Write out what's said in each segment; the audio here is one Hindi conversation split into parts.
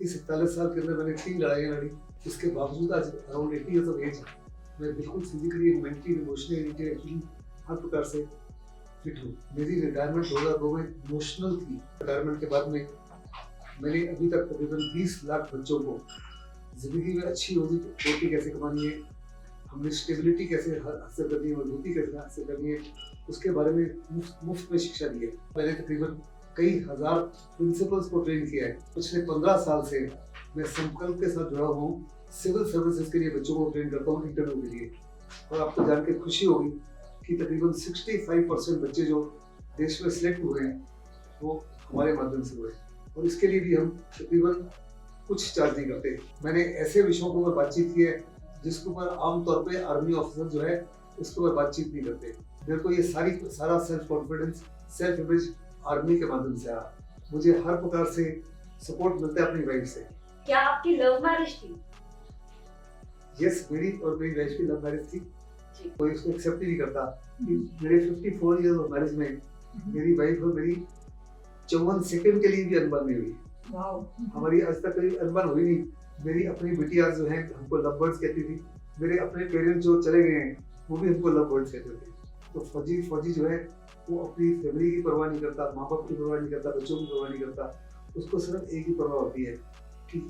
इस 41 साल के अंदर मैंने 3 लड़ाइयाँ लड़ी। इसके बावजूद आज अराउंड 80 ईयर्स ऑफ एज मैं बिल्कुल फिजिकली, मेंटली, इमोशनली, इंटेलेक्चुअली हर प्रकार से फिट हूँ। मेरी रिटायरमेंट 2002 में इमोशनल थी। रिटायरमेंट के बाद में मैंने अभी तक तकरीबन 20 लाख बच्चों को ज़िंदगी में अच्छी रोज़ी रोटी कैसे कमानी है, हमने स्टेबिलिटी कैसे हासिल करनी है, मजबूती कैसे हासिल करनी है, उसके बारे में मुफ्त में शिक्षा दी है। मैंने तकरीबन कई हज़ार प्रिंसिपल्स को ट्रेन किया है। पिछले 15 साल से मैं संकल्प के साथ जुड़ा हूँ। सिविल सर्विसेज के लिए बच्चों को ट्रेन करता हूँ इंटरव्यू के लिए। और आपको जान के खुशी होगी कि तकरीबन 65% बच्चे जो देश में सिलेक्ट हुए हैं वो हमारे माध्यम से हुए। और इसके लिए भी हम तकरीबन कुछ चार्ज नहीं करते। मैंने ऐसे विषयों के ऊपर बातचीत की है जिसके ऊपर आमतौर पे आर्मी ऑफिसर जो है उसके ऊपर बातचीत नहीं करते। मेरे को ये सारा self confidence, self image army के माध्यम से आया। मुझे हर प्रकार से सपोर्ट मिलता है अपनी वाइफ से। क्या आपकी लव मैरिज थी? यस, मेरी और मेरी वाइफ की लव मैरिज थी। जी। कोई इसको एक्सेप्ट ही नहीं करता कि मेरे 54 ईयर्स ऑफ मैरिज में मेरी वाइफ और मेरी 54 सेकंड के लिए भी अनबन नहीं हुई। हमारी आज तक कभी अनबन हुई नहीं। मेरी अपनी बिटिया जो है हमको लव बर्ड्स कहती थी। मेरे अपने पेरेंट्स जो चले गए हैं वो भी हमको लव बर्ड्स कहते थे। तो फौजी जो है वो अपनी फैमिली की परवाह नहीं करता, माँ बाप की परवाह नहीं करता, बच्चों की परवाह नहीं करता। उसको सिर्फ एक ही परवाह होती है कि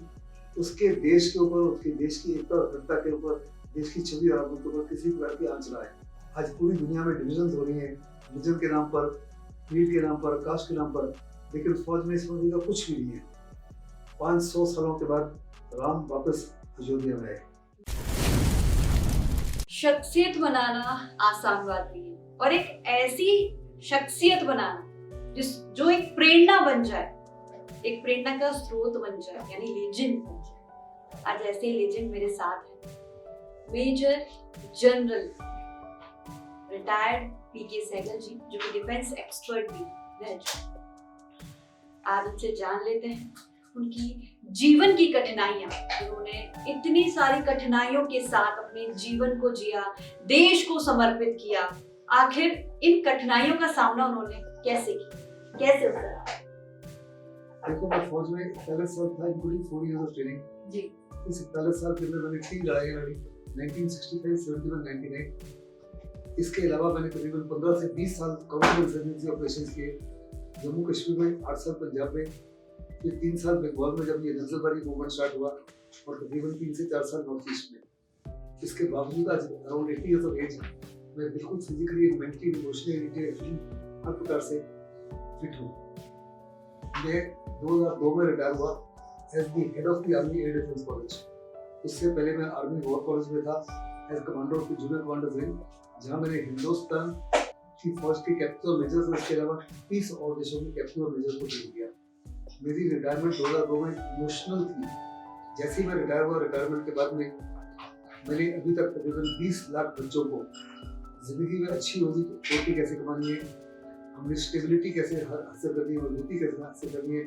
उसके देश के ऊपर, उसके देश की एकता और अखंडता के ऊपर, देश की छवि और आबरू के ऊपर किसी प्रकार की आंच ना आए। आज पूरी दुनिया में डिविजन हो रही है, रिलीजन के नाम पर, क्रीड के नाम पर, कास्ट के नाम पर, लेकिन फौज में इस फौजी का कुछ भी नहीं है। 500 सालों के बाद राम वापस अयोध्या में आए। शख्सियत बनाना आसान बात नहीं है, और एक ऐसी शख्सियत बनाना जो एक प्रेरणा बन जाए, एक प्रेरणा का स्रोत बन जाए, यानी लेजेंड बन जाए। आज ऐसे लेजेंड मेरे साथ हैं। मेजर जनरल रिटायर्ड पीके सहगल जी, जो कि डिफेंस एक्सपर्ट भी रह चुके। आज उनसे जान लेते हैं उनकी जीवन की कठिनाइयां। उन्होंने इतनी सारी कठिनाइयों के साथ अपने जीवन को जिया, देश को समर्पित किया। आखिर इन कठिनाइयों का सामना उन्होंने कैसे किया, कैसे उतरा? देखो, मैं फौज में 41 साल था, इंक्लूडिंग 4 इयर्स ऑफ ट्रेनिंग। जी। इस 41 साल के अंदर मैंने 3 लड़ाइयाँ लड़ी, 1965, 71, 99। इसके अलावा मैंने तकरीबन 15 से 20 साल काउंटर इंसर्जेंसी ऑपरेशंस किए। जम्मू कश्मीर में, 8 साल पंजाब में, फिर 3 साल बंगाल में जब ये नक्सलबारी मूवमेंट स्टार्ट हुआ, और तकरीबन 3 से 4 साल नॉर्थ ईस्ट में। इसके बावजूद आज अराउंड 80 ईयर्स ऑफ एज मैं बिल्कुल फिजिकली, मेंटली, इमोशनली, इंटेलेक्चुअली हर प्रकार से फिट हूँ। मैं 2002 में रिटायर हुआ as the head of the army air defence college. उससे पहले मैं आर्मी वॉर कॉलेज में था as commander of the junior commanders wing, जहाँ मैंने हिंदुस्तान की फौज के कैप्टन और मेजर्स और इसके अलावा 30 और देशों के कैप्टन और मेजर्स को ट्रेन किया। मेरी रिटायरमेंट 2002 में इमोशनल थी। जैसे ही मैं रिटायर हुआ, रिटायरमेंट के बाद में मैंने अभी तक तकरीबन 20 लाख बच्चों को ज़िंदगी में अच्छी रोटी कैसे कमानी है, हमने स्टेबिलिटी कैसे हासिल करनी है, मजबूती कैसे हासिल करनी है,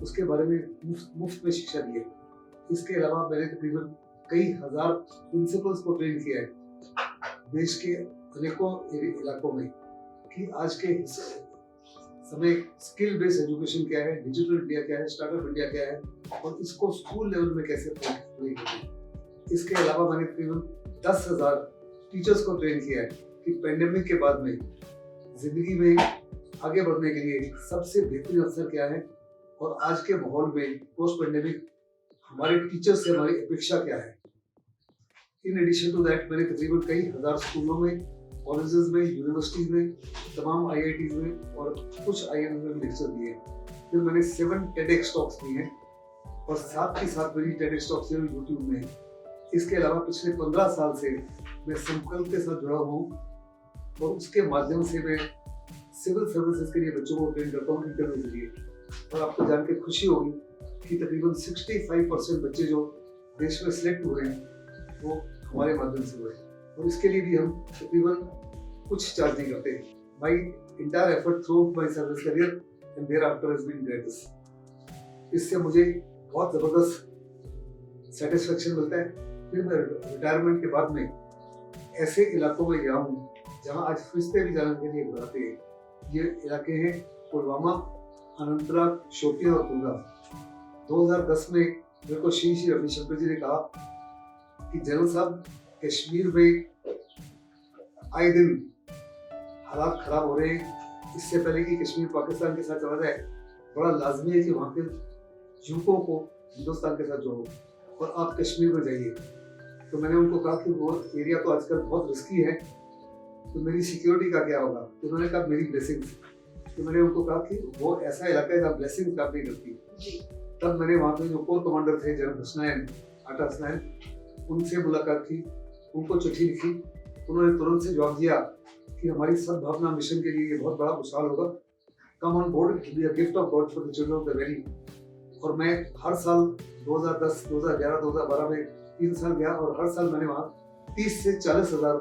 उसके बारे में मुफ्त में शिक्षा दी है। इसके अलावा मैंने तकरीबन कई हज़ार प्रिंसिपल्स को ट्रेन किया है देश के अनेकों इलाकों में कि आज के समय स्किल बेस्ड एजुकेशन क्या है, डिजिटल इंडिया क्या है, स्टार्टअप इंडिया क्या है, और इसको स्कूल लेवल में कैसे अप्लाई करें। इसके अलावा मैंने तकरीबन 10,000 टीचर्स को ट्रेन किया है कि पेंडेमिक के बाद में जिंदगी में आगे बढ़ने के लिए सबसे बेहतरीन अवसर क्या है, और आज के माहौल में पोस्ट पेंडेमिक हमारे टीचर्स से हमारी अपेक्षा क्या है। इन एडिशन टू दैट मैंने तकरीबन कई हज़ार स्कूलों में, कॉलेजेस में, यूनिवर्सिटीज में, तमाम IITs में और कुछ IIMs में लेक्चर दिए। फिर मैंने 7 TEDx टॉक्स दिए हैं, और साथ ही साथ मेरी TEDx टॉक्स यूट्यूब में है। इसके अलावा पिछले 15 साल से मैं संकल्प के साथ जुड़ा हूँ, और उसके माध्यम से मैं सिविल सर्विसेज के लिए बच्चों को ट्रेन करता हूँ इंटरव्यू के लिए। और आपको जान के खुशी होगी कि तकरीबन 65% बच्चे जो देश में सिलेक्ट हुए हैं वो हमारे माध्यम से हुए। और इसके लिए भी हम तकरीबन कुछ चार्ज नहीं करते। My entire effort through my service career and there after has been gratis. इससे मुझे बहुत ज़बरदस्त सेटिस्फेक्शन मिलता है। फिर मैं रिटायरमेंट के बाद में ऐसे इलाकों में गया हूँ जहाँ आज फरिश्ते भी जाने के लिए बुलाते हैं। ये इलाके हैं पुलवामा, अनंतनाग, शोपियां और कुलगाम। 2010 में मेरे को श्री श्री रविशंकर जी ने कहा कि जनरल साहब, कश्मीर में आए दिन हालात खराब हो रहे हैं, इससे पहले कि कश्मीर पाकिस्तान के साथ चला जाए, बड़ा लाजमी है कि वहाँ के युवकों को हिंदुस्तान के साथ जोड़ो और आप कश्मीर में जाइए। तो मैंने उनको कहा कि वो एरिया तो आजकल बहुत रिस्की है, तो मेरी सिक्योरिटी का क्या होगा? तो उन्होंने कहा मेरी ब्लेसिंग्स। तो मैंने उनको कहा कि वो ऐसा इलाका है जहाँ ब्लेसिंग्स काम नहीं करती। तब मैंने वहाँ पे जो कोर कमांडर थे जनरल हसनैन, आटा हसनैन, उनसे मुलाकात की, उनको चिट्ठी लिखी। उन्होंने तुरंत से जवाब दिया कि हमारी सद्भावना मिशन के लिए ये बहुत बड़ा खुशहाल होगा, come on board, it will be a gift of God for the children of the valley. और मैं हर साल 2010, 2011, 2012 में 3 साल गया और हर साल मैंने वहाँ 30 से 40 हज़ार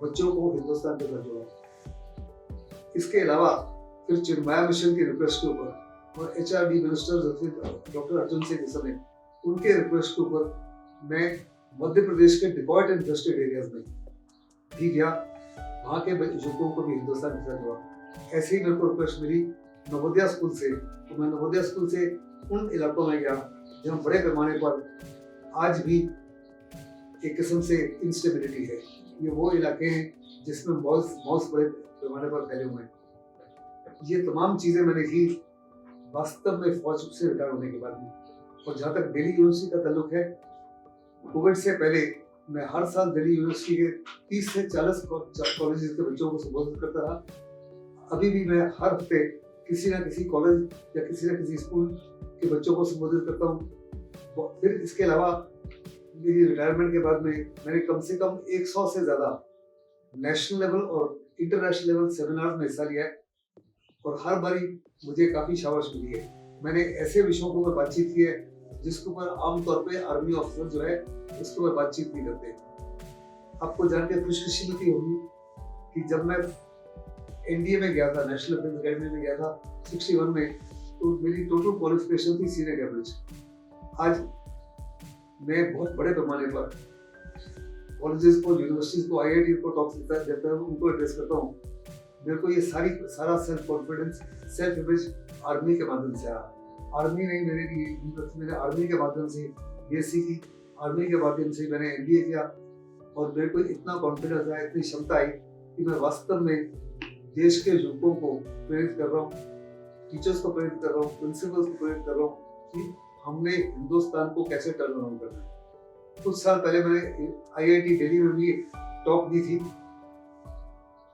बच्चों को हिंदुस्तान के साथ जोड़ा। इसके अलावा फिर चिन्मया मिशन की रिक्वेस्ट के ऊपर और HRD minister doctor Arjun Singh ने उनके रिक्वेस्ट के ऊपर मैं मध्य प्रदेश के डिपॉइट एंड इंडस्ट्रियल एरियाज में भी गया, वहाँ के युवकों को भी हिंदुस्तान के साथ जोड़ा। ऐसे ही मेरे को रिक्वेस्ट मिली नवोदया स्कूल से, तो मैं नवोदया स्कूल से उन इलाकों में गया जहाँ बड़े पैमाने पर आज भी एक किस्म से इंस्टेबिलिटी है। ये वो इलाके हैं जिसमें मॉल्स बड़े पैमाने पर फैले हुए हैं। ये तमाम चीज़ें मैंने की वास्तव में फौज से रिटायर होने के बाद में। और जहाँ तक दिल्ली यूनिवर्सिटी का ताल्लुक है, कोविड से पहले मैं हर साल दिल्ली यूनिवर्सिटी के 30 से 40 कॉलेजेस के बच्चों को संबोधित करता रहा। अभी भी मैं हर हफ्ते किसी ना किसी कॉलेज या किसी ना किसी स्कूल के बच्चों को संबोधित करता हूँ। फिर इसके अलावा मेरी रिटायरमेंट के बाद में मैंने कम से कम 100 से ज़्यादा नेशनल लेवल और इंटरनेशनल लेवल सेमिनार में हिस्सा लिया है और हर बारी मुझे काफ़ी शाबाश मिली है। मैंने ऐसे विषयों के ऊपर बातचीत की है जिसके ऊपर आमतौर पे आर्मी ऑफिसर जो है उसके ऊपर बातचीत नहीं करते। आपको जान के खुशकिस्मती होगी कि जब मैं NDA में गया था, नेशनल डिफेंस अकेडमी में गया था 61 में, तो मेरी टोटल क्वालिफिकेशन थी सीनियर कैडेट। आज मैं बहुत बड़े पैमाने पर कॉलेजेस को, यूनिवर्सिटीज को, IIT को टॉप देता हूँ, उनको एड्रेस करता हूँ। मेरे को ये सारा self confidence, self image army के माध्यम से आया। आर्मी नहीं मेरे लिए, मैंने आर्मी के माध्यम से BSc की, आर्मी के माध्यम से मैंने MBA किया और मेरे को इतना कॉन्फिडेंस आया, इतनी क्षमता आई कि मैं वास्तव में देश के युवकों को प्रेरित कर रहा हूँ, टीचर्स को प्रेरित कर रहा हूँ, प्रिंसिपल्स को प्रेरित कर रहा हूँ कि हमने हिंदुस्तान को कैसे टर्न अराउंड करना है। कुछ साल पहले मैंने IIT दिल्ली में भी टॉक दी थी,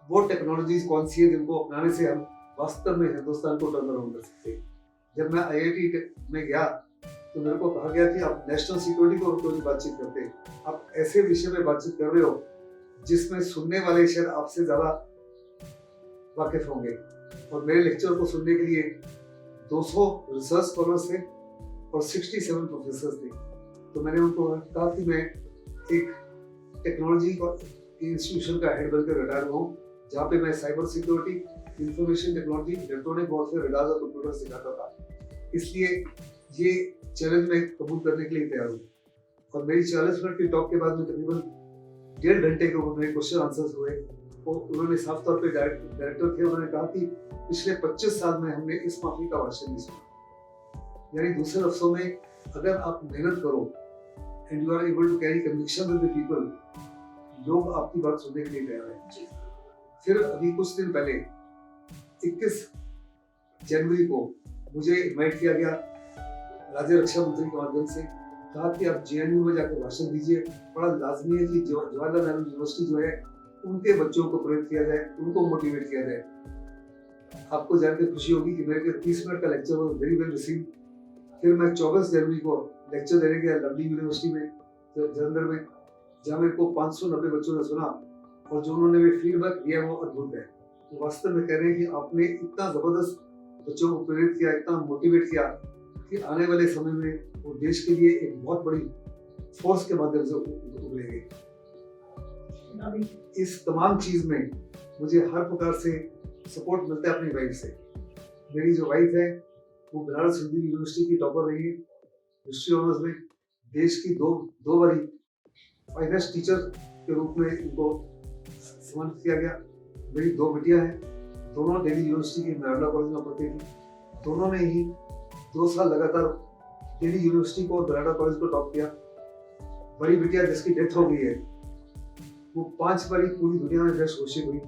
वो टेक्नोलॉजीज कौन सी है जिनको अपनाने से हम वास्तव में हिंदुस्तान को टर्न अराउंड कर सकते हैं। जब मैं IIT में गया तो मेरे को कहा गया कि आप नेशनल सिक्योरिटी को कोई बातचीत करते हैं, आप ऐसे विषय में बातचीत कर रहे हो जिसमें सुनने वाले शायद आपसे ज़्यादा वाकिफ होंगे। और मेरे लेक्चर को सुनने के लिए 200 रिसर्च स्कॉलर्स थे और 67 प्रोफेसर थे। तो मैंने उनको कहा कि मैं एक टेक्नोलॉजी इंस्टीट्यूशन का हेड बनकर रिटायर हुआ हूँ, जहाँ पे मैं cyber security, information technology, electronic warfare, radar और कंप्यूटर सिखाता था। इसलिए ये चैलेंज मैं कबूल करने के लिए तैयार हूँ। और मेरी 40 मिनट की टॉक के बाद में तकरीबन 1.5 घंटे के ऊपर मेरे क्वेश्चन आंसर्स हुए। और उन्होंने साफ तौर पे डायरेक्टर थे, उन्होंने कहा कि पिछले 25 साल में हमने इस माफी का भाषण नहीं सुना। यानी दूसरे लफ्जों में, अगर आप मेहनत करो and you are able to carry conviction with the people, लोग आपकी बात सुनने के लिए तैयार हैं। फिर अभी कुछ दिन पहले 21 जनवरी को मुझे इनवाइट किया गया राज्य रक्षा मंत्री के माध्यम से, कहा कि आप JNU में जाकर भाषण दीजिए। बड़ा लाजमी है कि जवाहरलाल नेहरू यूनिवर्सिटी जो है उनके बच्चों को प्रेरित किया जाए, उनको मोटिवेट किया जाए। आपको जानकर खुशी होगी कि मेरे 30 मिनट का lecture was very well received. फिर मैं 24 जनवरी को लेक्चर देने गया लवली यूनिवर्सिटी में, जलंधर में, जहाँ मेरे को 590 बच्चों ने सुना और जो उन्होंने भी फीडबैक दिया वो अद्भुत है। तो वास्तव में कह रहे हैं कि आपने इतना जबरदस्त बच्चों को प्रेरित किया, इतना मोटिवेट किया कि आने वाले समय में वो देश के लिए एक बहुत बड़ी फोर्स के माध्यम से उभरेंगे। इस तमाम चीज में मुझे हर प्रकार से सपोर्ट मिलता है अपनी वाइफ से। मेरी जो वाइफ है वो बनारस हिंदू यूनिवर्सिटी की टॉपर रही है हिस्ट्री ऑनर्स में। देश की दो बारी फाइनेस्ट टीचर के रूप में इनको सम्मानित किया गया। मेरी 2 बेटियां हैं, दोनों दिल्ली यूनिवर्सिटी के मेरला कॉलेज में पढ़ती थी। दोनों ने ही 2 साल लगातार दिल्ली यूनिवर्सिटी को और बराड़ा कॉलेज को टॉप किया। बड़ी बिटिया जिसकी डेथ हो गई है, वो 5 बारी पूरी दुनिया में बेस्ट घोषित हुई।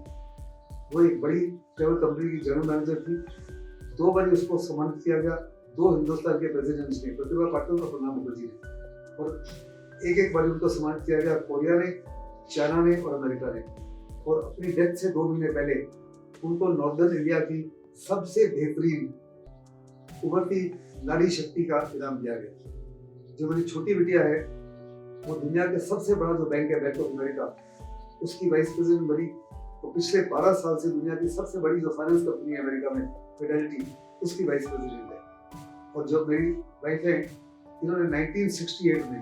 वो एक बड़ी ट्रेवल कंपनी की जनरल मैनेजर थी। 2 बारी उसको सम्मानित किया गया, 2 हिंदुस्तान के प्रेसिडेंट्स ने, प्रतिभा पाटिल और प्रणब मुखर्जी ने, और एक बारी उनको सम्मानित किया गया कोरिया ने, चाइना ने और अमेरिका ने। और अपनी डेथ से 2 महीने पहले उनको नॉर्दर्न इंडिया की सबसे बेहतरीन उभरती नारी शक्ति का इनाम दिया गया। जो मेरी छोटी बिटिया है, वो दुनिया के सबसे बड़ा जो बैंक है, बैंक ऑफ अमेरिका, उसकी वाइस प्रेसिडेंट बनी। तो पिछले 12 साल से दुनिया की सबसे बड़ी जो फाइनेंस कंपनी है अमेरिका में, फिडेलिटी, उसकी वाइस प्रेसिडेंट है। और जो मेरी वाइफ है, इन्होंने 1968 में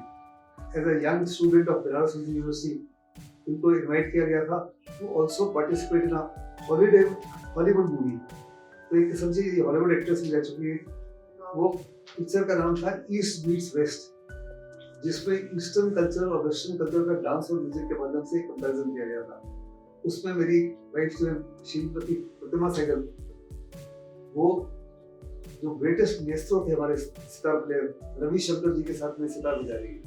as a young student of Banaras Hindu university इनको इनवाइट किया गया था to also participate in Hollywood movie. तो एक किस्म से ये हॉलीवुड एक्ट्रेस भी रह चुकी है। वो पिक्चर का नाम था ईस्ट मीट्स वेस्ट, जिसमें ईस्टर्न कल्चर और वेस्टर्न कल्चर का डांस और म्यूजिक के माध्यम से कंपैरिजन किया गया था। उसमें मेरी वाइफ जो है श्रीमती प्रतिमा सहगल, वो जो ग्रेटेस्ट मेस्ट्रो थे हमारे सितार प्लेयर रविशंकर जी के साथ में सितार बजा रही है।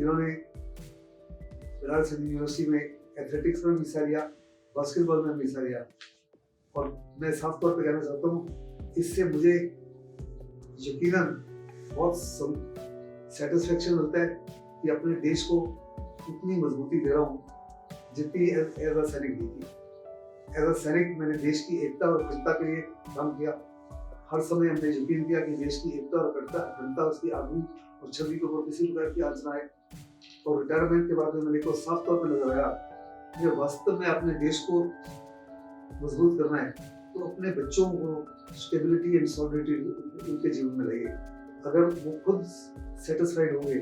इन्होंने बनारस हिंदू यूनिवर्सिटी में एथलेटिक्स में भी हिस्सा लिया, बास्केटबॉल में भी हिस्सा लिया। और मैं साफ तौर पे कहना चाहता हूँ, इससे मुझे यकीनन बहुत सेटिस्फेक्शन होता है कि अपने देश को उतनी मजबूती दे रहा हूँ जितनी एज अ सैनिक दी थी। एज अ सैनिक मैंने देश की एकता और अखंडता के लिए काम किया। हर समय हमने यकीन किया कि देश की एकता और अखंडता उसकी आबरू और छवि के ऊपर किसी प्रकार की आंच ना आए। और रिटायरमेंट के बाद में मेरे को साफ तौर पर नजर आया कि वास्तव में अपने देश को मजबूत करना है तो अपने बच्चों को स्टेबिलिटी एंड सॉलिडिटी उनके जीवन में लाइए। अगर वो खुद सेटिस्फाइड होंगे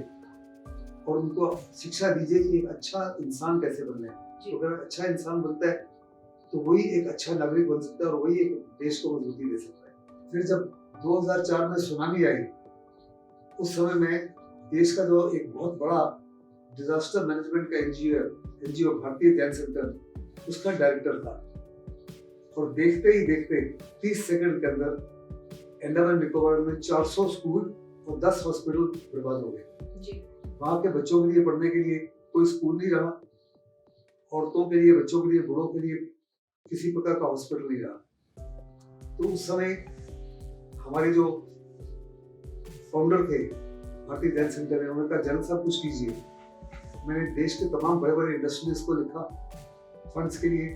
और उनको शिक्षा दीजिए कि एक अच्छा इंसान कैसे बनना है, तो अगर अच्छा इंसान बनता है तो वही एक अच्छा नागरिक बन सकता है और वही एक देश को मजबूती दे सकता है। फिर जब 2004 में सुनामी आई, उस समय में देश का जो एक बहुत बड़ा डिजास्टर मैनेजमेंट का एनजीओ भारतीय ध्यान सेंटर, उसका डायरेक्टर था। और देखते ही देखते 30 सेकंड के अंदर अंडमान निकोबार में 400 स्कूल और 10 हॉस्पिटल बर्बाद हो गए। वहां के बच्चों के लिए पढ़ने के लिए कोई स्कूल नहीं रहा, औरतों के लिए, बच्चों के लिए, बूढ़ों के लिए किसी प्रकार का हॉस्पिटल नहीं रहा। तो उस समय हमारे जो फाउंडर थे भारतीय ध्यान सेंटर ने, उन्होंने कहा जनरल साहब कुछ कीजिए। मैंने देश के तमाम बड़े बड़े इंडस्ट्रीज को लिखा फंड्स के लिए,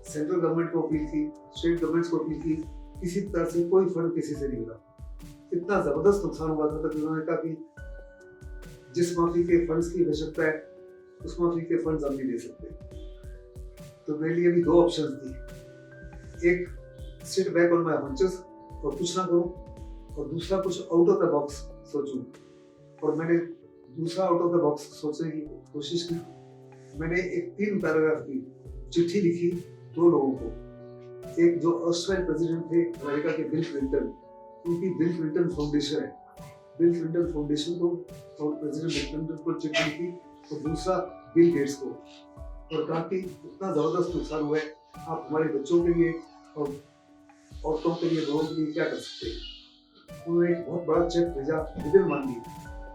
सेंट्रल गवर्नमेंट को अपील की, स्टेट गवर्नमेंट्स को अपील की, किसी तरह से कोई फंड किसी से नहीं मिला। इतना जबरदस्त नुकसान हुआ था कि उन्होंने कहा कि जिस माफी के फंड्स की आवश्यकता है उस माफी के फंड्स हम नहीं दे सकते। तो मेरे लिए भी 2 ऑप्शन थी, एक सिट बैक ऑन माय हंचेस और कुछ ना करूं, और दूसरा कुछ आउट ऑफ द बॉक्स सोचूं। और मैंने दूसरा आउट ऑफ द बॉक्स सोचने की कोशिश की। मैंने एक 3 पैराग्राफ की चिट्ठी लिखी 2 लोगों को। एक जो ऑस्ट्रेलियन प्रेसिडेंट थे अमेरिका के बिल क्लिंटन, उनकी बिल क्लिंटन फाउंडेशन है, बिल क्लिंटन फाउंडेशन को और प्रेसिडेंट बिल क्लिंटन को चिट्ठी लिखी, और दूसरा बिल गेट्स को, और कहा कि इतना जबरदस्त नुकसान हुआ है, आप हमारे बच्चों के लिए और औरतों के लिए, लोगों के लिए क्या कर सकते हैं। उन्होंने एक बहुत बड़ा चेक भेजा विदिन मंडी,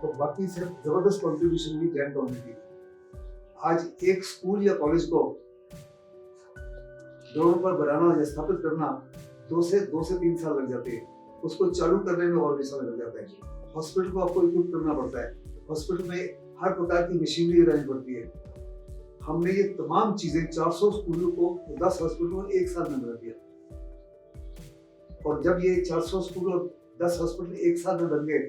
तो बाकी सिर्फ जबरदस्त कॉन्ट्रीब्यूशन भी ग्रैंड गवर्नमेंट की। आज एक स्कूल या कॉलेज को ड्रोन पर बनाना या स्थापित करना 2 से 3 साल लग जाते हैं। उसको चालू करने में और भी समय लग जाता है। हॉस्पिटल को आपको इक्विप करना पड़ता है, हॉस्पिटल में हर प्रकार की मशीनरी लगानी पड़ती है। हमने ये तमाम चीजें 400 स्कूलों को 10 हॉस्पिटलों को 1 साल में बना दिया। और जब ये 400 स्कूल और 10 हॉस्पिटल 1 साल में बन गए,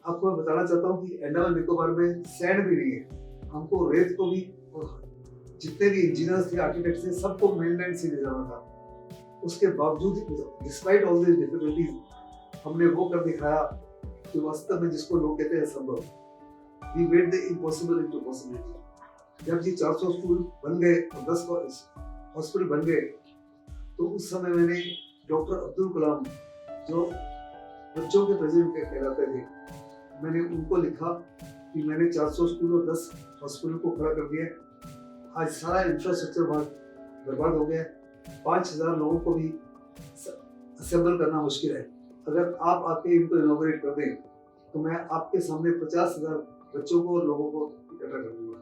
आपको मैं बताना चाहता हूँ कि अंडमान निकोबार में सैंड भी नहीं है। हमको रेत को भी, और जितने भी इंजीनियर्स थे, आर्किटेक्ट्स थे, सबको मेनलैंड से ले जाना था। उसके बावजूद डिस्पाइट ऑल दिस डिफिकल्टीज हमने वो कर दिखाया कि वास्तव में जिसको लोग कहते हैं असंभव, we made the impossible into possibility. जब ये 400 स्कूल बन गए और 10 हॉस्पिटल बन गए, तो उस समय मैंने डॉक्टर अब्दुल कलाम, जो बच्चों के प्रेसिडेंट कहलाते थे, मैंने उनको लिखा कि मैंने 400 स्कूल और 10 हॉस्पिटल को खड़ा कर दिया। आज सारा इंफ्रास्ट्रक्चर बर्बाद हो गया। 5000 लोगों को भी असेंबल करना मुश्किल है। अगर आप आके इनको इनॉग्रेट कर दें तो मैं आपके सामने 50,000 बच्चों को और लोगों को इकट्ठा कर दूंगा।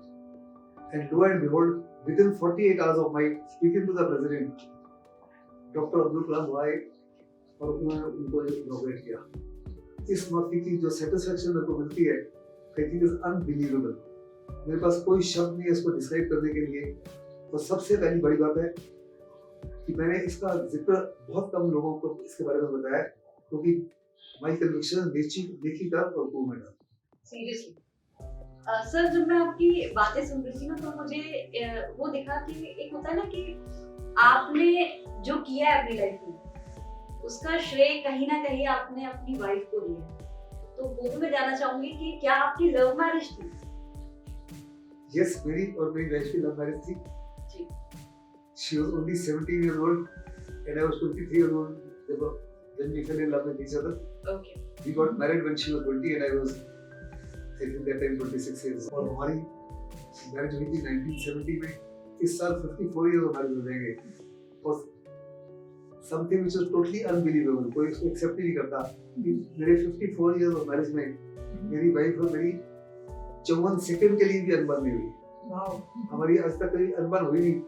And lo and behold, within 48 hours of my speaking to the president, doctor Abdul Kalam आए और उन्होंने उनको इनॉग्रेट किया। इस मौके की जो सेटिस्फेक्शन मेरे को मिलती है, आई थिंक इज अनबिलीवेबल। मेरे पास कोई शब्द नहीं है इसको डिस्क्राइब करने के लिए। और सबसे पहली बड़ी बात है कि मैंने इसका जिक्र बहुत कम लोगों को इसके बारे में बताया, क्योंकि माई कन्विक्शन देखी तब और वो में सीरियसली सर, जब मैं आपकी बातें सुन रही थी ना, तो मुझे वो दिखा कि एक होता है ना कि आपने जो किया है अपनी लाइफ में, उसका श्रेय कहीं ना कहीं आपने अपनी वाइफ को दिया है। तो वो भी मैं जानना चाहूंगी कि क्या आपकी लव मैरिज थी? यस, मेरी और मेरी वाइफ की लव मैरिज थी। जी। She was only 17 years old and I was 23 years old when we fell in love with each other. Okay. We got married when she was 20 and I was, I think that time 26 years. और हमारी मैरिज हुई थी 1970 में। इस साल 54 years of marriage हो जाएंगे। और something which is totally unbelievable, कोई इसको एक्सेप्ट ही नहीं करता कि मेरे 54 years of marriage में मेरी वाइफ और मेरी 54 सेकंड के लिए भी अनबन नहीं हुई। वाओ। हमारी आज तक कभी अनबन हुई नहीं।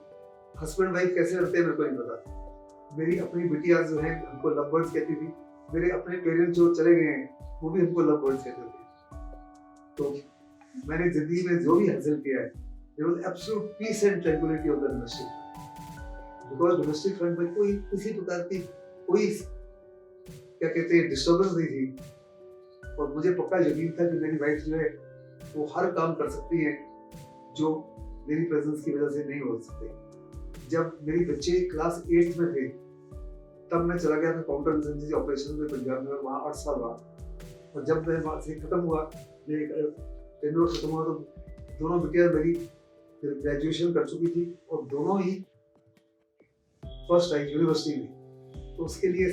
हस्बैंड वाइफ कैसे रहते हैं मेरे को नहीं पता। मेरी अपनी बिटिया जो है हमको लव बर्ड्स कहती थी। मेरे अपने पेरेंट्स जो चले गए हैं वो भी हमको लव बर्ड्स कहते थे। तो मैंने जिंदगी में जो भी हासिल किया है, there was absolute peace and tranquillity of the domestic, because domestic front में कोई किसी प्रकार की कोई क्या कहते हैं डिस्टर्बेंस नहीं थी। और मुझे पक्का यकीन था कि मेरी वाइफ जो है वो हर काम कर सकती है जो मेरी प्रेजेंस की वजह से नहीं हो सकते। जब मेरी बच्चे क्लास 8 में थे तब मैं चला गया था काउंटर इंसर्जेंसी ऑपरेशन में पंजाब में, वहाँ 8 साल रहा। और जब मैं वहाँ से खत्म हुआ, मेरे टेन्योर खत्म हुआ, तो दोनों बेटियां मेरी ग्रेजुएशन कर चुकी थी और दोनों ही फर्स्ट आई यूनिवर्सिटी में। तो उसके लिए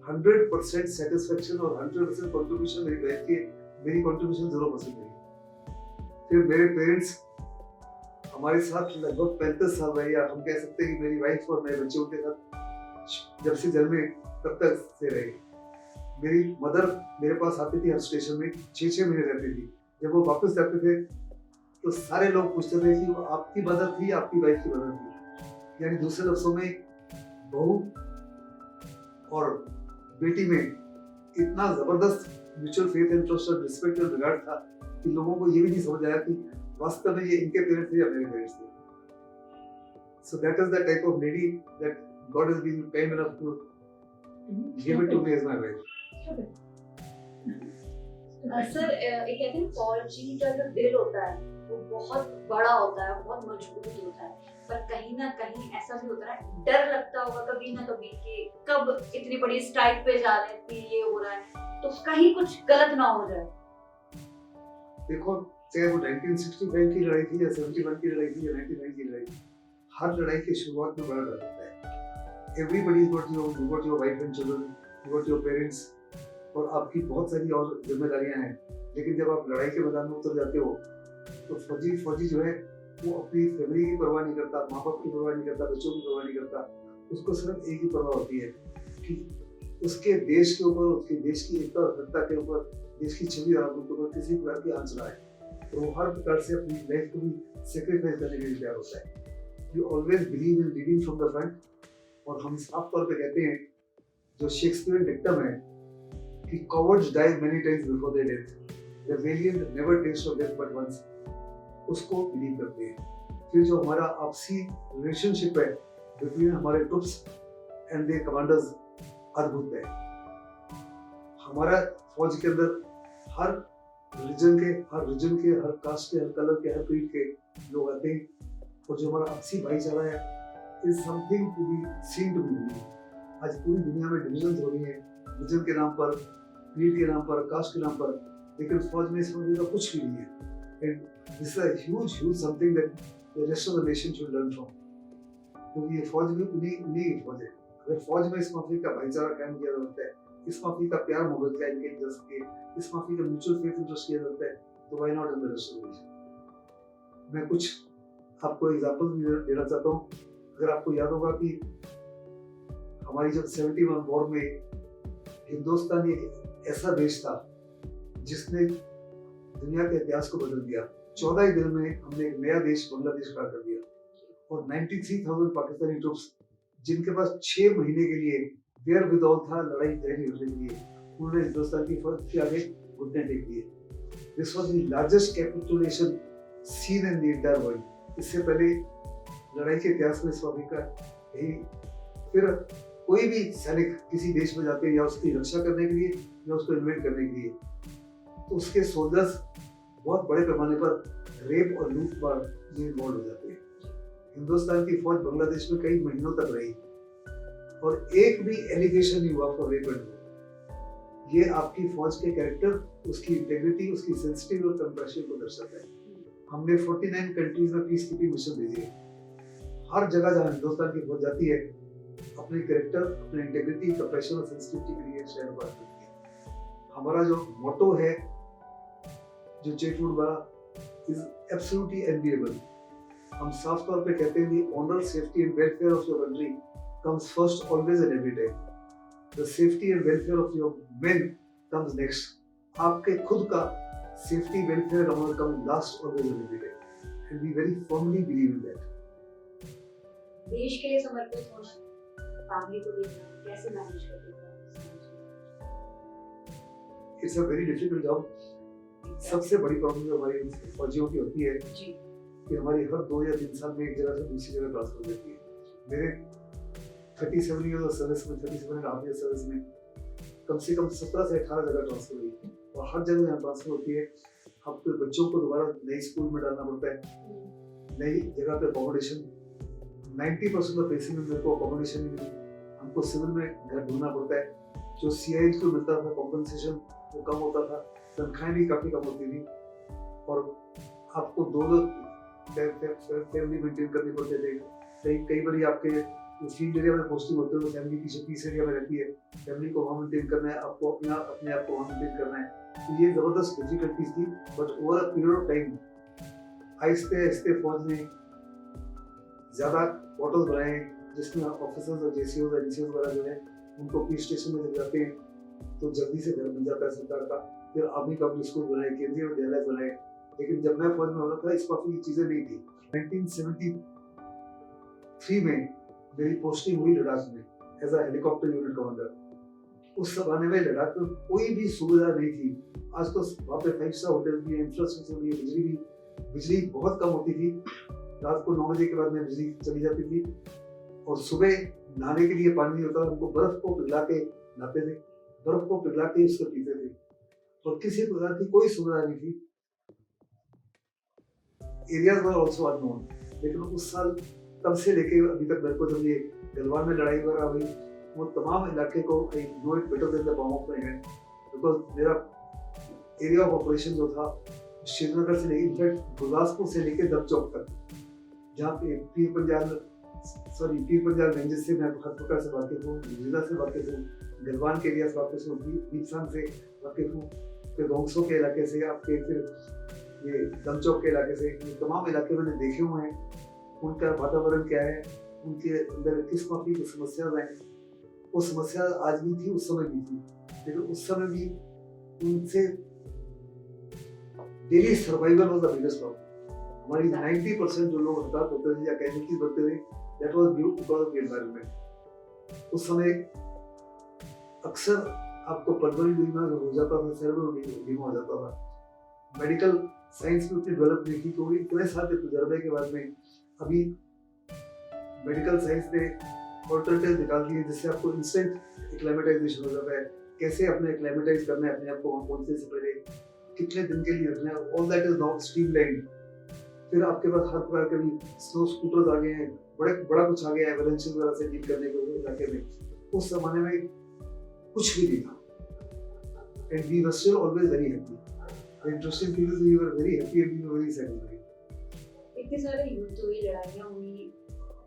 100% सेटिस्फेक्शन और 100% कंट्रीब्यूशन मेरी वाइफ की, मेरी कंट्रीब्यूशन 0% रही। फिर मेरे पेरेंट्स हमारे साथ लगभग 35 साल रहे, या हम कह सकते हैं कि मेरी वाइफ और मेरे बच्चों के साथ जब से जन्मे तब तक से रहे। मेरी मदर मेरे पास आती थी हर स्टेशन में, 6-6 महीने रहती थी। जब वो वापस जाते थे तो सारे लोग पूछते थे कि वो आपकी मदर थी, आपकी वाइफ की मदर थी। यानी दूसरे लफ्जों में बहू और बेटी में इतना जबरदस्त म्यूचुअल फेथ एंड ट्रस्ट और रिस्पेक्ट एंड रिगार्ड था कि लोगों को ये भी नहीं समझ आया कि वास्तव में ये इनके पेरेंट्स थे या मेरे पेरेंट्स थे। So that is the type of lady that God has been kind enough to give it to me as my wife. Sir, एक कहते हैं फौजी का जो दिल होता है वो बहुत बड़ा होता है, बहुत मजबूत होता है, पर कहीं ना कहीं ऐसा भी होता है, डर लगता होगा कभी ना कभी कि कब इतनी बड़ी स्ट्राइक पे जा रहे हैं, ये हो रहा है तो कहीं कुछ गलत ना हो जाए। देखो, चाहे वो 1965 की लड़ाई थी या 71 की लड़ाई थी या 99 की लड़ाई थी, हर लड़ाई की शुरुआत में बड़ा डर होता है। Everybody's got your wife and children, you got your parents, और आपकी बहुत सारी और जिम्मेदारियां हैं। लेकिन जब आप लड़ाई के मैदान में उतर जाते हो तो फौजी जो है वो अपनी फैमिली की परवाह नहीं करता, माँ बाप की परवाह नहीं करता, बच्चों की परवाह नहीं करता। उसको सिर्फ एक ही परवाह होती है कि उसके देश के ऊपर, उसके देश की एकता और अखंडता के ऊपर, देश की छवि और आबरू के ऊपर किसी प्रकार की आंच ना आए। तो वो हर प्रकार से अपनी लाइफ को भी सेक्रीफाइस करने के लिए तैयार होता है। You always believe in leading from the front. और हम साफ तौर पे कहते हैं, जो शेक्सपियरियन डिक्टम है कि cowards die many times before their death, the valiant never taste of death but once, उसको बिलीव करते हैं। फिर जो हमारा आपसी रिलेशनशिप है बिटवीन हमारे ट्रूप्स एंड देयर कमांडर्स अद्भुत है। हमारा फौज के अंदर हर रिलीजन के, हर कास्ट के, हर कलर के, हर क्रीड के लोग आते हैं। और जो हमारा आपसी भाईचारा है is something to be seen to be. आज पूरी दुनिया में डिविजन हो रही है, रिलीजन के नाम पर, क्रीड के नाम पर, कास्ट के नाम पर, लेकिन फौज में इस वजह का कुछ भी नहीं है। And this is a huge something that the rest of the nation should learn from. क्योंकि ये फौज भी उन्हीं की फौज है। अगर फौज में इस माफी का भाईचारा कायम किया जा सकता है, इस माफी का प्यार मोहब्बत कायम किया जा सके, इस माफी का म्यूचुअल फेथ इंटरेस्ट किया जाता है, तो why not in the rest of the nation. मैं कुछ आपको एग्जांपल देना चाहता हूँ। अगर आपको याद होगा कि हमारी जब 71 वॉर में हिंदुस्तान एक ऐसा देश था जिसने दुनिया के इतिहास को बदल दिया। 14 ही दिन में हमने एक नया देश बांग्लादेश खड़ा कर दिया और 93,000 पाकिस्तानी ट्रूप्स जिनके पास 6 महीने के लिए वेयर विदऑल था लड़ाई जारी रखने के लिए, उन्होंने हिंदुस्तान की फौज के आगे घुटने टेक दिए। This was the largest capitulation seen in the entire world. इससे पहले लड़ाई के इतिहास में स्वामी का यही। फिर कोई भी सैनिक किसी देश में जाते हैं या उसकी रक्षा करने के लिए या उसको इन्वेट करने के लिए, तो उसके सोल्जर्स बहुत बड़े पैमाने पर रेप और लूटमार में इन्वॉल्व हो जाते हैं। हिंदुस्तान की फौज बांग्लादेश में कई महीनों तक रही और एक भी एलिगेशन नहीं हुआ फॉर रेप एंड लूट। ये आपकी फौज के कैरेक्टर, उसकी इंटेग्रिटी, उसकी सेंसिटिव और कंपैशन को दर्शाता है। हमने 49 कंट्रीज में पीस कीपिंग मिशन भेजे हैं। हर जगह जहां हिंदुस्तान की फौज जाती है अपने कैरेक्टर, अपने इंटेग्रिटी, कंपैशन और सेंसिटिविटी के लिए शेयर बात करती है। हमारा जो मोटो है, जो चेटवुड वाला, इज एब्सोल्युटली एनविएबल। हम साफ तौर पे कहते हैं the honour, safety and welfare of your country comes first always and every time. The safety and welfare of your men comes next. आपके खुद का safety, welfare, honour come last always and every time, and we very firmly believe in that. देश के लिए समर्पित होना, फैमिली को देखना, कैसे मैनेज करते हैं? It's a very difficult job. सबसे बड़ी प्रॉब्लम जो हमारी फौजियों की होती है जी, कि हमारी हर 2 या 3 साल में एक जगह से दूसरी जगह ट्रांसफर हो जाती है। मेरे 37 ईयर सर्विस में, 37.5 ईयर सर्विस में कम से कम 17 से 18 जगह ट्रांसफर हुई और हर जगह यहाँ ट्रांसफर होती है। आपके बच्चों को दोबारा नई स्कूल में डालना पड़ता है, नई जगह पे अकोमोडेशन। 90% ऑफ केसेस में मेरे को अकोमोडेशन नहीं मिली, हमको सिविल में घर ढूंढना पड़ता है। जो CIs को मिलता था कॉम्पनसेशन वो कम होता था, तनख्वाहें भी काफ़ी कम होती थी और आपको 2 फैमिली मेंटेन करनी पड़ते थे। कई बार आपके फील्ड एरिया में पोस्टिंग होते हैं तो फैमिली पीछे पीस एरिया में रहती है, फैमिली को वहाँ मेंटेन करना है, आपको अपने आप को वहाँ मेंटेन करना है। तो ये ज़बरदस्त डिफिकल्टीज थी, but over a period of time आहिस्ते आहिस्ते फौज ने ज़्यादा क्वार्टर्स बनाए जिसमें ऑफिसर्स और JCOs और NCOs वगैरह जो है उनको पीस स्टेशन में जब जाते हैं तो जल्दी से घर मिल जाता है सरकार का। फिर आर्मी पब्लिक स्कूल बनाए, केंद्रीय विद्यालय बनाए, लेकिन जब मैं फौज में होना था इस काफी चीजें नहीं थी। 1973 में मेरी पोस्टिंग हुई लद्दाख में as a helicopter unit commander. उस जमाने में लद्दाख में कोई भी सुविधा नहीं थी। आज तो वहाँ पे 5 स्टार होटल भी है, इंफ्रास्ट्रक्चर भी है, बिजली बहुत कम होती थी। रात को 9 बजे के बाद में बिजली चली जाती थी और सुबह नहाने के लिए पानी नहीं होता, हमको बर्फ को पिघला के नहाते थे, बर्फ को पिघला के उसको पीते थे और किसी प्रकार की कोई सुविधा नहीं थी। Areas were also unknown. लेकिन उस साल तब से लेके अभी तक मेरे को जब ये गलवान में लड़ाई वगैरह हुई, वो तमाम इलाके को I know it better than the palm of my hand, because मेरा एरिया ऑफ ऑपरेशन जो था श्रीनगर से लेके इनफैक्ट गुरदासपुर से लेके दबचौक तक, जहाँ पे पीर पंजाल रेंजेस से मैं हर प्रकार से वाकिफ हूँ, जिला से वाकिफ हूँ, गलवान के एरिया से वाकिफ हूँ, दीपसान से वाकिफ हूँ, फिर गोंगसो के इलाके से, आपके फिर ये दमचौक के इलाके से, ये तमाम इलाके मैंने देखे हुए हैं। उनका वातावरण क्या है, उनके अंदर किस काफी की समस्या हैं। वो समस्या आज भी थी, उस समय भी थी, लेकिन उस समय भी उनसे daily survival was the biggest problem. हमारी 90% जो लोग हड़ताल होते थे या कैजुअलिटीज बढ़ते थे, that was due because of the environment. उस समय अक्सर आपको पल्मोनरी बीमा हो जाता था, सेरेब्रल बीमा हो जाता था। मेडिकल साइंस में उतनी डेवलप नहीं थी, तो इतने साल के तजर्बे के बाद में अभी मेडिकल साइंस ने ऑल्टरनेटिव निकाल दिए जिससे आपको इंस्टेंट एक्लेमेटाइजेशन हो जाता है। कैसे अपने एक्लेमेटाइज करना है अपने आप को वहाँ पहुँचने से पहले, कितने दिन के लिए रखना है, all that is now streamlined. फिर आपके पास हर प्रकार के भी स्नो स्कूटर्स आ गए हैं, बड़ा कुछ आ गया है एवरेंस वगैरह से डील करने के इलाके में। उस जमाने में कुछ भी नहीं था, and we were still always very happy. The interesting thing is we were very happy and we were very satisfied. इतने सारे युद्ध हुई, लड़ाइयाँ हुई,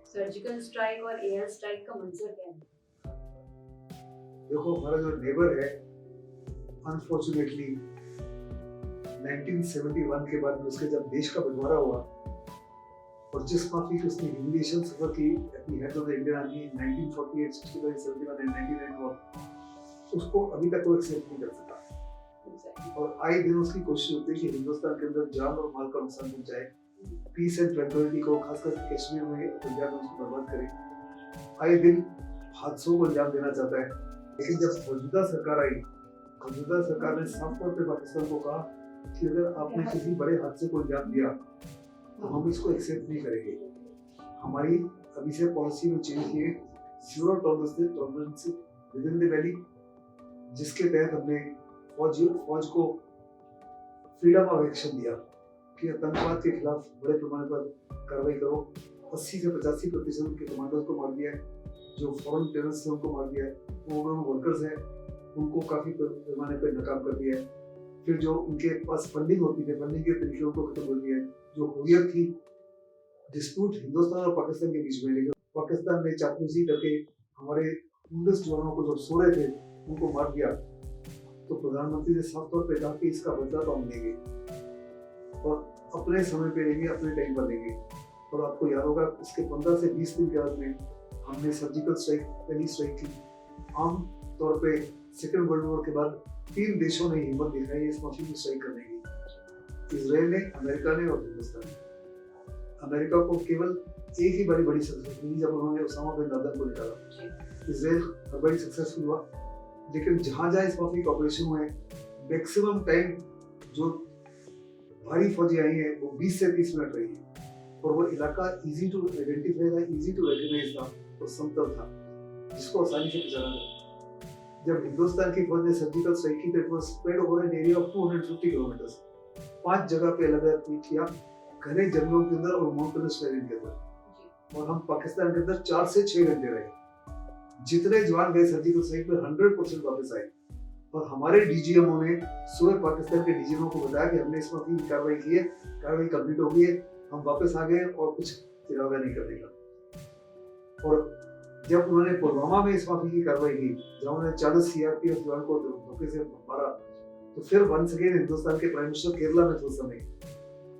सर्जिकल स्ट्राइक और एयर स्ट्राइक का मंजर क्या है? देखो, हमारा जो नेबर है अनफॉर्चुनेटली 1971 के बाद में उसके जब देश का बंटवारा हुआ और जिस काफी की उसने ह्यूमिलिएशन सफर की at the head of the Indian army 1948, 65, 71 and 1991, उसको अभी तक कोई एक्सेप्ट नहीं कर सका। Exactly. और आए दिन उसकी कोशिश होती है कि हिंदुस्तान के अंदर जान और माल का नुकसान पहुंचाए, पीस एंड ट्रैंक्विलिटी को खासकर कश्मीर में पंजाब में उसको बर्बाद करे, आए दिन हादसों को अंजाम देना चाहता है। लेकिन जब मौजूदा सरकार आई, मौजूदा सरकार ने साफ तौर पे पाकिस्तान को कहा कि अगर आपने किसी बड़े हादसे को अंजाम दिया तो हम इसको एक्सेप्ट नहीं करेंगे। हमारी अभी से पॉलिसी में चेंज किए zero tolerance with in the valley, जिसके तहत हमने फौज को फ्रीडम ऑफ एक्शन दिया कि आतंकवाद के खिलाफ बड़े पैमाने पर कार्रवाई करो। 80 से 85% उनके कमांडर्स को मार दिया है, जो फॉरेन टेररिस्ट हैं उनको मार दिया है, वो वर्कर्स हैं उनको काफी पैमाने पर नाकाम कर दिया है। फिर जो उनके पास फंडिंग होती थी, फंडिंग के तरीकों को खत्म कर दिया है। जो हुर्रियत थी, डिस्प्यूट हिंदुस्तान और पाकिस्तान के बीच में, लेकिन पाकिस्तान ने चापलूसी करके हमारे 19 जवानों को जो सो रहे थे उनको मार दिया। तो प्रधानमंत्री ने साफ तौर पे कहा कि इसका बदला तो हम लेंगे और अपने समय पे लेंगे, अपने टाइम पर लेंगे। और आपको याद होगा इसके 15 से 20 दिन के बाद में हमने सर्जिकल स्ट्राइक, पहली स्ट्राइक की। आम तौर पे सेकेंड वर्ल्ड वॉर के बाद 3 देशों ने हिम्मत दिखाई इस माफी की स्ट्राइक करने की, इजराइल ने, अमेरिका ने और हिंदुस्तान ने। अमेरिका को केवल एक ही बारी बड़ी सक्सेस मिली जब उन्होंने उसामा बिन लादेन को निकाला। इजराइल हर बारी सक्सेसफुल हुआ, लेकिन जहां जहां इस माफी के ऑपरेशन हुए मैक्सिमम टाइम जो भारी फौजी आई है वो 20 से 30 मिनट रही है। और वो इलाका इजी टू आइडेंटिफाई था, इजी टू रिकॉग्नाइज था और समतल था जिसको आसानी से पहचाना था। जब हिंदुस्तान की फौज ने सर्जिकल स्ट्राइक की तो it was spread over an area of 250 kilometres, 5 जगह पे अलग अलग किया, घने जंगलों के अंदर और माउंटेनस टेरेन के अंदर। और हम पाकिस्तान के अंदर 4 से 6 घंटे रहे। जितने जवान गए सर्जिकल स्ट्राइक में 100% वापस आए। और हमारे डीजीएमओ ने सुबह पाकिस्तान के डीजीएमओ को बताया कि हमने इस माफी की कार्रवाई की है, कार्रवाई कंप्लीट हो गई है, हम वापस आ गए और कुछ इरादा नहीं करने का। और जब उन्होंने पुलवामा में इस माफी की कार्रवाई की, जब उन्होंने 40 सीआरपीएफ जवान को धोखे से मारा, तो फिर वंस अगेन हिंदुस्तान के प्राइम मिनिस्टर केरला में थे उस समय,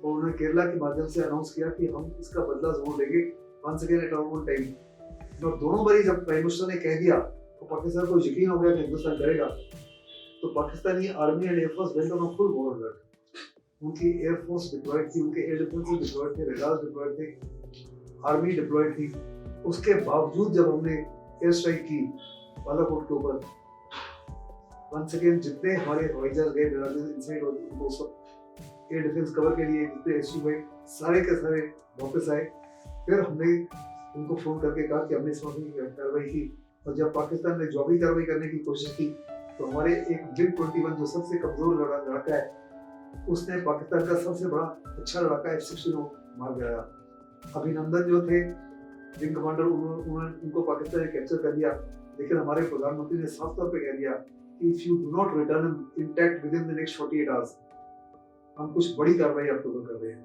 और उन्होंने केरला के माध्यम से अनाउंस किया कि हम इसका बदला जरूर लेंगे, once again at our own time. और दोनों बारी जब प्राइम मिनिस्टर ने कह दिया तो पाकिस्तान को यकीन हो गया कि हिंदुस्तान करेगा। तो Pakistani army and air force went on full war alert. उनकी एयरफोर्स डिप्लॉयड थी, उनके एयर डिफेंसेस डिप्लॉयड थे, रडार्स डिप्लॉयड थे, आर्मी डिप्लॉयड थी। उसके बावजूद जब हमने एयर स्ट्राइक की बालाकोट के ऊपर, वंस अगेन जितने हमारे हवाई जहाज गए इनसाइड और उनको सब एयर डिफेंस कवर के लिए जितने एसयू गए सारे के सारे वापस आए। फिर हमने उनको फोन करके कहा कि हमने इस मामले की कार्रवाई की। और जब पाकिस्तान ने जवाबी कार्रवाई करने की कोशिश की तो हमारे एक जिम 21 जो सबसे कमजोर लड़ाका है, उसने पाकिस्तान का सबसे बड़ा अच्छा लड़ाका F-16 मार गिराया। अभिनंदन जो थे विंग कमांडर, उनको पाकिस्तान ने कैप्चर कर लिया। लेकिन हमारे प्रधानमंत्री ने साफ तौर पे कह दिया कि if you do not return intact with in the next 48 hours, हम कुछ बड़ी कार्रवाई आपके ऊपर कर रहे हैं।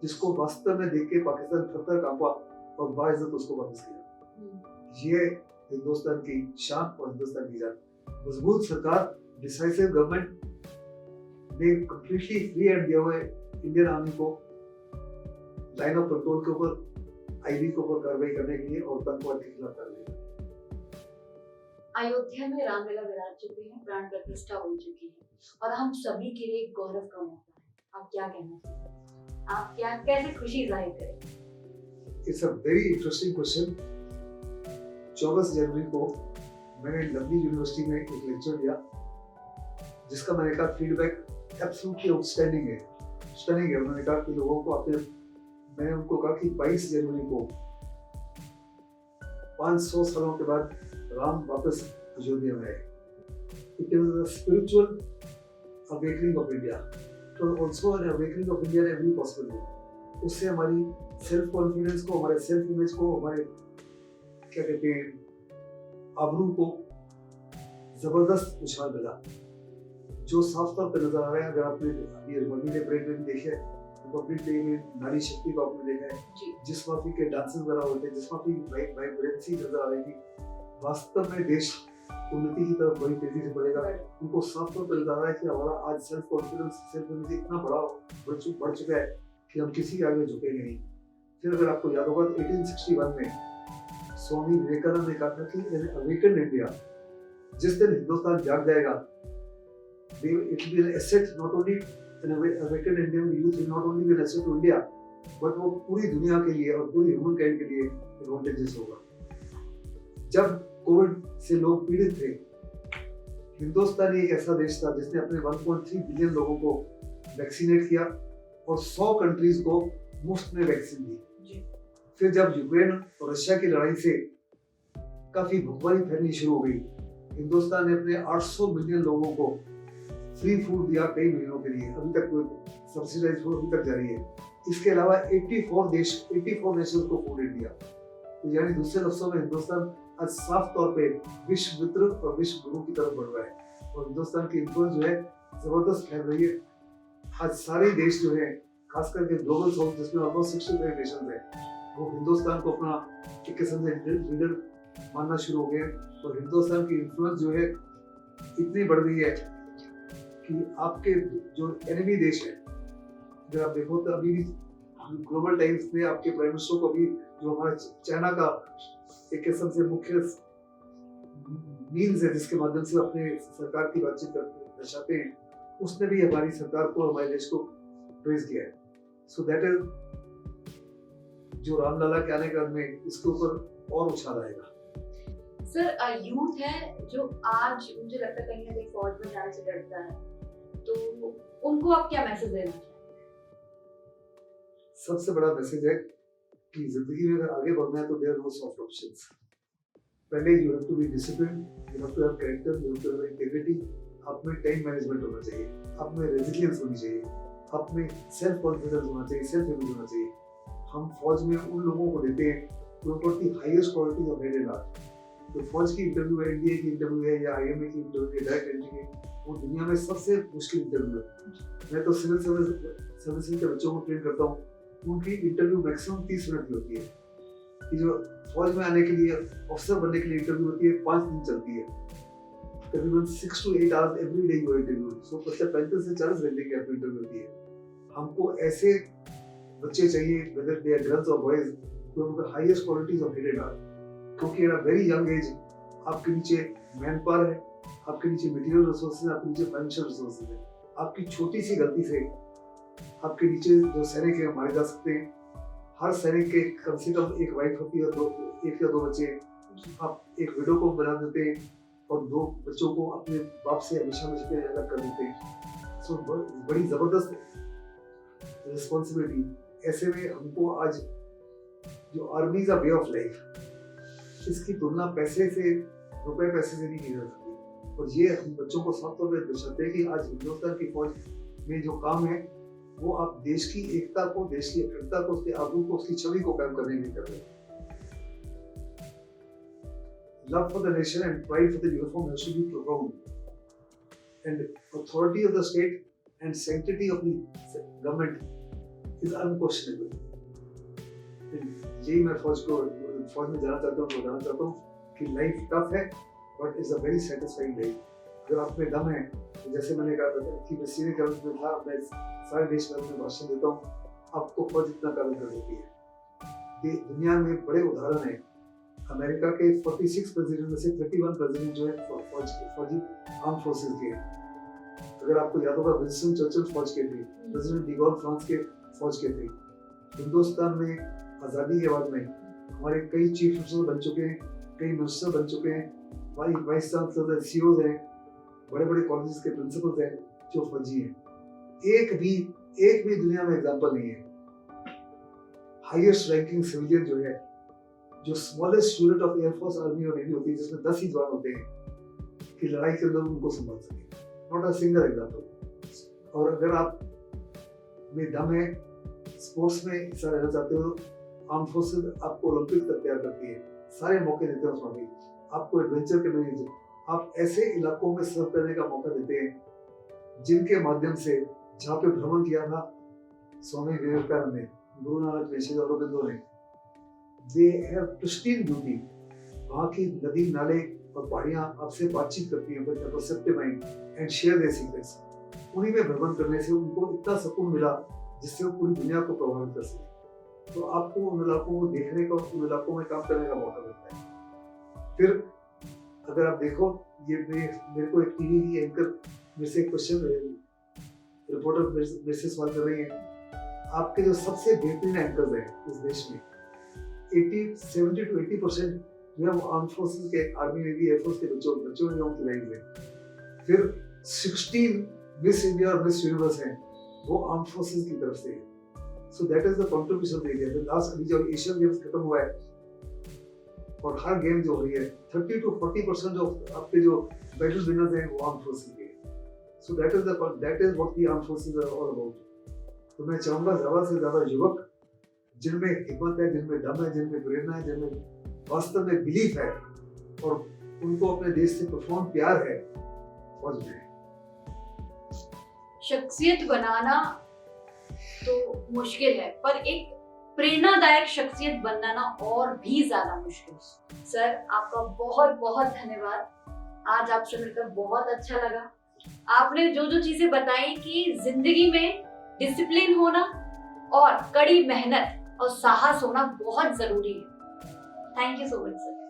जिसको वास्तव में देख के पाकिस्तान थर-थर कांपा और बाइज्जत उसको वापस किया। ये हिंदुस्तान की शान और हिंदुस्तान की जान। मजबूत सरकार, डिसाइसिव गवर्नमेंट ने कंप्लीटली फ्री हैंड दिया हुआ है इंडियन आर्मी को लाइन ऑफ कंट्रोल के ऊपर, आईबी के ऊपर कार्रवाई करने के लिए और आतंकवाद के खिलाफ कार्रवाई। अयोध्या में रामलला विराज चुके हैं, प्राण प्रतिष्ठा हो चुकी है और हम सभी के लिए एक गौरव का मौका है। आप क्या कहना चाहते हैं? आप क्या कैसे खुशी जाहिर करें? It's a very interesting question. 24 जनवरी को मैंने लवली यूनिवर्सिटी में एक लेक्चर दिया जिसका मैंने कहा फीडबैक एब्सोल्युटली आउटस्टैंडिंग है, स्टनिंग है। उन्होंने कहा कि लोगों को आपने, मैंने उनको कहा कि 22 जनवरी को 500 सालों के बाद राम वापस अयोध्या में आए। It is a spiritual awakening of India और also an awakening of India in every possible way. उससे हमारी सेल्फ कॉन्फिडेंस को, हमारे सेल्फ इमेज को, हमारे क्या कहते हैं आबरू को जबरदस्त उछाल मिला, जो साफ तौर पर नजर आ रहा है। अगर आपने अभी रिपब्लिक डे परेड में भी देखे, रिपब्लिक डे में नारी शक्ति को आपने देखा है, जिस माफी के डांसेस वगैरह होते हैं, जिस माफी वाइब्रेंसी नजर आ रही थी, वास्तव में देश उन्नति की तरफ बड़ी तेजी से बढ़ेगा। उनको साफ तौर पर नजर आ रहा है कि हमारा आज सेल्फ कॉन्फिडेंस, सेल्फ इमेज इतना बढ़ चुका है कि हम किसी के आगे झुकेंगे नहीं। फिर अगर आपको याद होगा तो 1861 में स्वामी विवेकानंद ने कहा था कि अवेकन इंडिया, जिस दिन हिंदुस्तान जाग जाएगा it will be an asset not only an awakened Indian youth will not only be an asset to India, but वो पूरी दुनिया के लिए और पूरी ह्यूमन काइंड के लिए एडवांटेजेस होगा। जब कोविड से लोग पीड़ित थे, हिंदुस्तान एक ऐसा देश था जिसने अपने 1.3 बिलियन लोगों को वैक्सीनेट किया और 100 कंट्रीज को मुफ्त में वैक्सीन दी। फिर जब यूक्रेन और रशिया की लड़ाई से काफी भुखमरी फैलनी शुरू हो गई, हिंदुस्तान ने अपने 800 मिलियन लोगों को फ्री फूड दिया कई महीनों के लिए। अभी तक सब्सिडाइज फूड अभी तक जारी है। इसके अलावा 84 नेशंस को फूड एड दिया। तो यानी दूसरे लफ्जों में हिंदुस्तान आज साफ तौर पे विश्व मित्र और विश्व गुरु की तरफ बढ़ रहा है और हिंदुस्तान की इन्फ्लुएंस जो है जबरदस्त फैल रही है। आज सारे देश जो है, खास करके ग्लोबल साउथ जिसमें ऑलमोस्ट 65 नेशंस है, वो हिंदुस्तान को अपना एक किस्म से लीडर मानना शुरू हो गए और हिंदुस्तान की इन्फ्लुएंस जो है इतनी बढ़ गई है कि आपके जो एनिमी देश है, अगर आप देखो तो अभी भी ग्लोबल टाइम्स ने आपके प्राइम मिनिस्टर को अभी जो हमारा चाइना का एक किस्म से मुख्य मीन्स है जिसके माध्यम से अपने सरकार की बातचीत दर्शाते हैं, उसने भी हमारी सरकार को, हमारे देश को प्रेज किया है। सो दैट इज जो रामलला के आने के बाद में इसके ऊपर और उछाल आएगा। सर, यूथ है जो आज मुझे लगता है कहीं ना कहीं फौज में जाने से डरता है, तो उनको आप क्या मैसेज देना चाहेंगे? सबसे बड़ा मैसेज है कि जिंदगी में अगर आगे बढ़ना है तो there are no soft options. पहले you have to be discipline, you have to have character, you have to have integrity. आप में टाइम मैनेजमेंट होना चाहिए, आप में रेजिलियंस होनी चाहिए, आप में सेल्फ कॉन्फिडेंस होना चाहिए, सेल्फ इमेज होना चाहिए। हम फौज में उन लोगों को देते हैं जो the highest quality of head and art. तो फौज की इंटरव्यू है, एनडीए की इंटरव्यू है या आईएमए की इंटरव्यू है, डायरेक्ट एंट्री है, वो दुनिया में सबसे मुश्किल इंटरव्यू है। मैं तो सिविल सर्विसेज के बच्चों को ट्रेन करता हूँ, उनकी इंटरव्यू मैक्सिमम 30 मिनट की होती है। कि जो फौज में आने के लिए, ऑफिसर बनने के लिए इंटरव्यू होती है 5 दिन चलती है, तकरीबन 6 to 8 hours every day you interview. So 35 से 40 घंटे की आपकी इंटरव्यू होती है। हमको ऐसे बच्चे चाहिए, वेदर दे आर गर्ल्स और बॉयज, जो उनका highest qualities of head and heart, क्योंकि at a very young age आपके नीचे मैन पावर है, आपके नीचे मटेरियल रिसोर्सेज है, आपके नीचे फाइनेंशियल रिसोर्सेज है। आपकी छोटी सी गलती से आपके नीचे जो सैनिक है मारे जा सकते हैं। हर सैनिक के कम से कम एक वाइफ होती है, एक या दो बच्चे। आप एक विडो को बना देते हैं और 2 बच्चों को अपने बाप से हमेशा अलग कर देते हैं। सो बड़ी जबरदस्त रिस्पॉन्सिबिलिटी। ऐसे में हमको आज जो army is a way of life, इसकी तुलना पैसे से, रुपए पैसे से नहीं की जा सकती। और ये हम बच्चों को साफ तौर पर दर्शाते हैं कि आज हिंदुस्तान की फौज में जो काम है वो आप देश की एकता को, देश की अखंडता को, उसके आबरू को, उसकी छवि को कायम करने के लिए कर रहे हैं। Love for the nation and pride for the uniform has to be profound, and authority of the state and sanctity of the government is unquestionable. यही मैं फौज में जाना चाहता हूँ, बताना चाहता हूँ कि लाइफ टफ है but is a very satisfying life. अगर आप में दम है, तो जैसे मैंने कहा था कि मैं सीनियर कर्नल में था, मैं सारे देश में भाषण देता हूँ, आपको फौज इतना काबिल कर देती है। दुनिया में बड़े उदाहरण हैं। अमेरिका के 46 प्रेसिडेंट में से 31 प्रेसिडेंट जो है फौजी आर्म फोर्सेस के हैं। अगर आपको याद होगा, विंस्टन चर्चिल फौज के थे, प्रेसिडेंट डिगॉल फ्रांस के फौज के थे। हिंदुस्तान में आज़ादी के बाद में हमारे कई चीफ मिनिस्टर बन चुके हैं, कई मिनिस्टर बन चुके हैं, वाइस चांसलर, सीईओज हैं, बड़े बड़े कॉलेजेस के प्रिंसिपल्स हैं जो फौजी हैं। एक भी दुनिया में एग्जांपल नहीं है। हाईएस्ट रैंकिंग सिविलियन जो है, जो smallest unit of air force, army और नेवी होती है, जिसमें 10 ही जवान होते हैं, कि लड़ाई के अंदर उनको संभाल सके। Not a single example. और अगर आप में दम है, स्पोर्ट्स में हिस्सा लेना चाहते हो, आर्म फोर्सेस आपको ओलंपिक तक तैयार करती है, सारे मौके देते हैं उसमें भी, आपको एडवेंचर करने की, आप ऐसे इलाकों में सर्व करने का मौका देते हैं जिनके माध्यम से, जहाँ पे भ्रमण किया था स्वामी विवेकानंद ने, गुरु नानक देव श्री अरबिंदो ने, दे हैव प्रिस्टीन ब्यूटी। वहाँ की नदी, नाले और पहाड़ियाँ आपसे बातचीत करती हैं, but perceptive mind and share their secrets. उन्हीं में भ्रमण करने से उनको इतना सुकून मिला जिससे वो पूरी दुनिया को प्रभावित कर सके। तो आपको उन इलाकों को देखने का, उन इलाकों में काम करने का मौका मिलता है। फिर अगर आप देखो, ये मेरे को एक टीवी की एंकर मेरे से एक क्वेश्चन रिपोर्टर मेरे से सवाल कर रही है, आपके जो सबसे बेहतरीन एंकर्स हैं इस देश में 70 to 80% जो है वो आर्म फोर्सेस के, आर्मी नेवी एयरफोर्स के बच्चों में उनकी लाइन्स हैं। फिर 16 मिस इंडिया और मिस यूनिवर्स हैं वो आर्म फोर्सेस की तरफ से है। सो that is the contribution of India. Last अभी जो एशियन गेम्स खत्म हुआ है और हर गेम जो हो रही है 30 to 40% जो आपके जो मेडल विनर्स हैं वो आर्म फोर्सेस के। So that is what the arm forces are all about. तो मैं चाहूंगा ज्यादा से ज्यादा युवक जिनमें हिम्मत है, जिनमें दम है, जिनमें प्रेरणा है, जिनमें वास्तव में बिलीफ है और उनको अपने देश से प्रफुल्ल प्यार है, फौज में। शख्सियत बनाना तो मुश्किल है, पर एक प्रेरणादायक शख्सियत बनाना और भी ज्यादा मुश्किल। सर आपका बहुत बहुत धन्यवाद। आज आपसे मिलकर बहुत अच्छा लगा। आपने जो जो चीजें बताई कि जिंदगी में डिसिप्लिन होना और कड़ी मेहनत और साहस होना बहुत जरूरी है। Thank you so much sir.